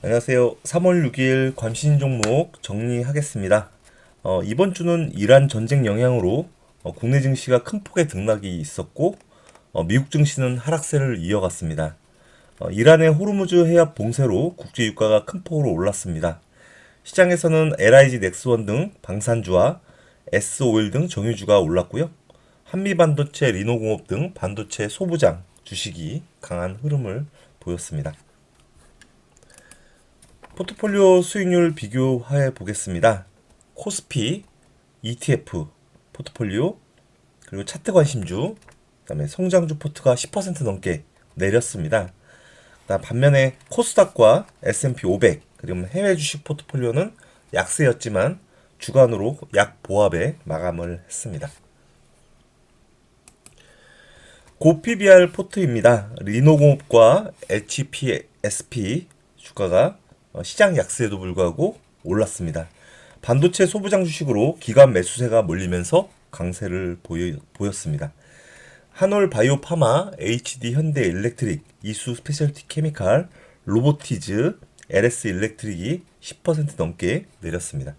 안녕하세요. 3월 6일 관심 종목 정리하겠습니다. 이번 주는 이란 전쟁 영향으로 국내 증시가 큰 폭의 등락이 있었고, 미국 증시는 하락세를 이어갔습니다. 이란의 호르무즈 해협 봉쇄로 국제 유가가 큰 폭으로 올랐습니다. 시장에서는 LIG 넥스원 등 방산주와 S오일 등 정유주가 올랐고요. 한미반도체, 리노공업 등 반도체 소부장 주식이 강한 흐름을 보였습니다. 포트폴리오 수익률 비교해 보겠습니다. 코스피, ETF, 포트폴리오, 그리고 차트 관심주, 그다음에 성장주 포트가 10% 넘게 내렸습니다. 반면에 코스닥과 S&P 500, 그리고 해외 주식 포트폴리오는 약세였지만 주간으로 약 보합에 마감을 했습니다. 고 PBR 포트입니다. 리노공업과 HPSP 주가가 시장 약세에도 불구하고 올랐습니다. 반도체 소부장 주식으로 기관 매수세가 몰리면서 강세를 보였습니다. 한올 바이오파마, HD 현대 일렉트릭, 이수 스페셜티 케미칼, 로보티즈, LS 일렉트릭이 10% 넘게 내렸습니다.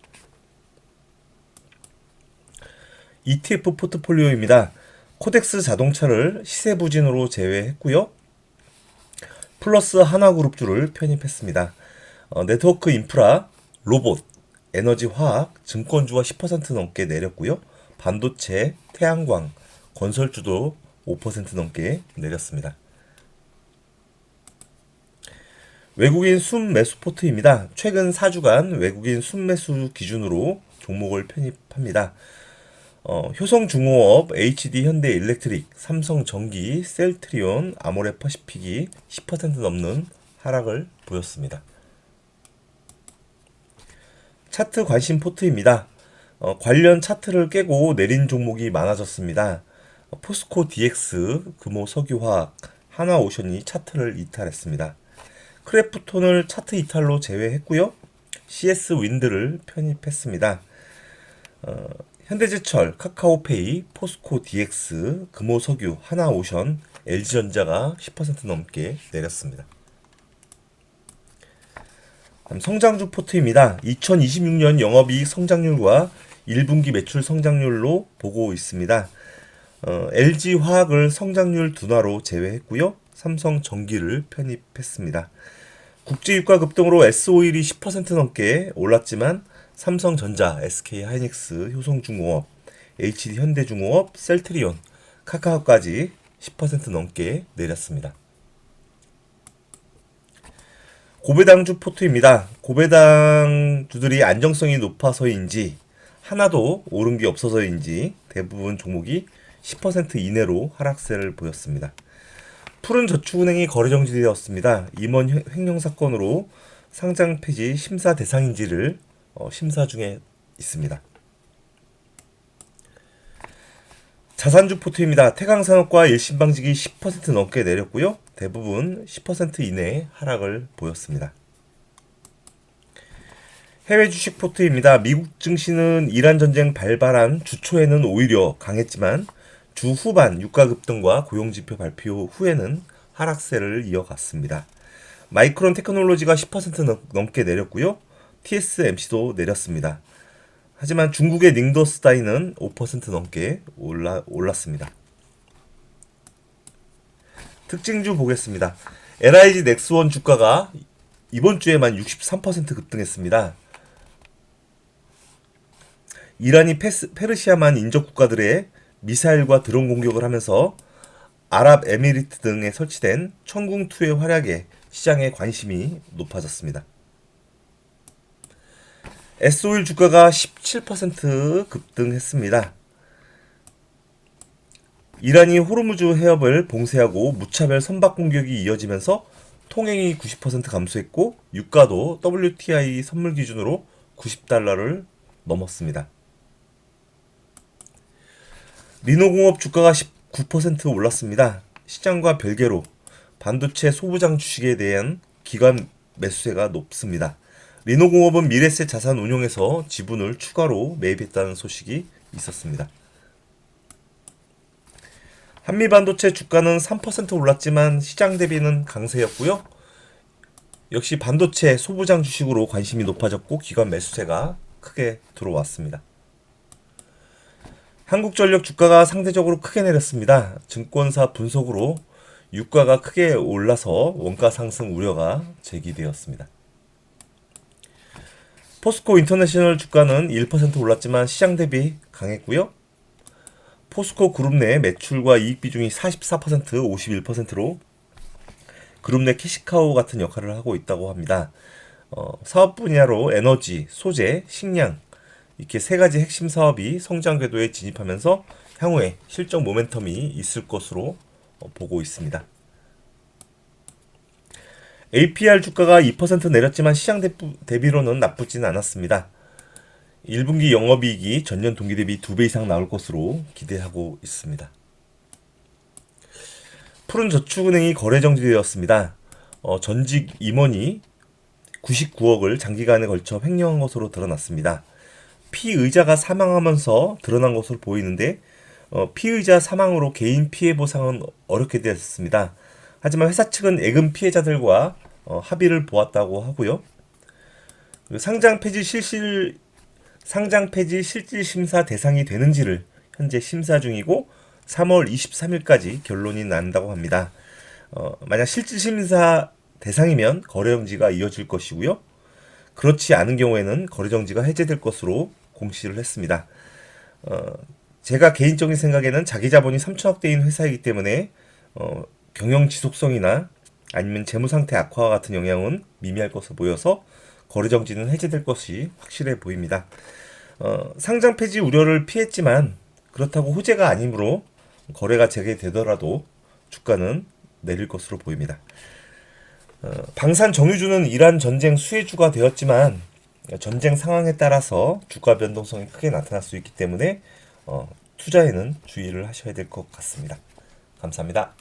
ETF 포트폴리오입니다. 코덱스 자동차를 시세 부진으로 제외했고요. 플러스 하나그룹주를 편입했습니다. 네트워크 인프라, 로봇, 에너지 화학, 증권주가 10% 넘게 내렸고요. 반도체, 태양광, 건설주도 5% 넘게 내렸습니다. 외국인 순매수 포트입니다. 최근 4주간 외국인 순매수 기준으로 종목을 편입합니다. 효성중공업, HD 현대일렉트릭, 삼성전기, 셀트리온, 아모레퍼시픽이 10% 넘는 하락을 보였습니다. 차트 관심 포트입니다. 관련 차트를 깨고 내린 종목이 많아졌습니다. 포스코 DX, 금호 석유화학, 하나오션이 차트를 이탈했습니다. 크래프톤을 차트 이탈로 제외했고요. CS 윈드를 편입했습니다. 현대제철, 카카오페이, 포스코 DX, 금호석유, 하나오션, LG전자가 10% 넘게 내렸습니다. 성장주 포트입니다. 2026년 영업이익 성장률과 1분기 매출 성장률로 보고 있습니다. LG화학을 성장률 둔화로 제외했고요. 삼성전기를 편입했습니다. 국제유가 급등으로 S오일이 10% 넘게 올랐지만 삼성전자, SK하이닉스, 효성중공업, HD현대중공업, 셀트리온, 카카오까지 10% 넘게 내렸습니다. 고배당주 포트입니다. 고배당주들이 안정성이 높아서인지 하나도 오른 게 없어서인지 대부분 종목이 10% 이내로 하락세를 보였습니다. 푸른저축은행이 거래 정지되었습니다. 임원 횡령 사건으로 상장 폐지 심사 대상인지를 심사 중에 있습니다. 자산주 포트입니다. 태강산업과 일신방직이 10% 넘게 내렸고요. 대부분 10% 이내의 하락을 보였습니다. 해외 주식 포트입니다. 미국 증시는 이란 전쟁 발발한 주 초에는 오히려 강했지만 주 후반 유가 급등과 고용지표 발표 후에는 하락세를 이어갔습니다. 마이크론 테크놀로지가 10% 넘게 내렸고요. TSMC도 내렸습니다. 하지만 중국의 닝더스다이는 5% 넘게 올랐습니다. 특징주 보겠습니다. LIG 넥스원 주가가 이번 주에만 63% 급등했습니다. 이란이 페르시아만 인접 국가들의 미사일과 드론 공격을 하면서 아랍에미리트 등에 설치된 천궁2의 활약에 시장의 관심이 높아졌습니다. S오일 주가가 17% 급등했습니다. 이란이 호르무즈 해협을 봉쇄하고 무차별 선박 공격이 이어지면서 통행이 90% 감소했고 유가도 WTI 선물 기준으로 90달러를 넘었습니다. 리노공업 주가가 19% 올랐습니다. 시장과 별개로 반도체 소부장 주식에 대한 기관 매수세가 높습니다. 리노공업은 미래세 자산 운용에서 지분을 추가로 매입했다는 소식이 있었습니다. 한미반도체 주가는 3% 올랐지만 시장 대비는 강세였고요. 역시 반도체 소부장 주식으로 관심이 높아졌고 기관 매수세가 크게 들어왔습니다. 한국전력 주가가 상대적으로 크게 내렸습니다. 증권사 분석으로 유가가 크게 올라서 원가 상승 우려가 제기되었습니다. 포스코 인터내셔널 주가는 1% 올랐지만 시장 대비 강했고요. 포스코 그룹 내 매출과 이익 비중이 44%, 51%로 그룹 내 캐시카우 같은 역할을 하고 있다고 합니다. 사업 분야로 에너지, 소재, 식량 이렇게 세 가지 핵심 사업이 성장 궤도에 진입하면서 향후에 실적 모멘텀이 있을 것으로 보고 있습니다. APR 주가가 2% 내렸지만 시장 대비로는 나쁘진 않았습니다. 1분기 영업이익이 전년 동기 대비 2배 이상 나올 것으로 기대하고 있습니다. 푸른저축은행이 거래 정지되었습니다. 전직 임원이 99억을 장기간에 걸쳐 횡령한 것으로 드러났습니다. 피의자가 사망하면서 드러난 것으로 보이는데 피의자 사망으로 개인 피해 보상은 어렵게 되었습니다. 하지만 회사 측은 예금 피해자들과 합의를 보았다고 하고요. 상장 폐지 실질 심사 대상이 되는지를 현재 심사 중이고 3월 23일까지 결론이 난다고 합니다. 만약 실질 심사 대상이면 거래 정지가 이어질 것이고요. 그렇지 않은 경우에는 거래 정지가 해제될 것으로 공시를 했습니다. 제가 개인적인 생각에는 자기 자본이 3천억대인 회사이기 때문에 경영 지속성이나 아니면 재무 상태 악화와 같은 영향은 미미할 것으로 보여서 거래 정지는 해제될 것이 확실해 보입니다. 상장 폐지 우려를 피했지만 그렇다고 호재가 아니므로 거래가 재개되더라도 주가는 내릴 것으로 보입니다. 방산 정유주는 이란 전쟁 수혜주가 되었지만 전쟁 상황에 따라서 주가 변동성이 크게 나타날 수 있기 때문에 투자에는 주의를 하셔야 될 것 같습니다. 감사합니다.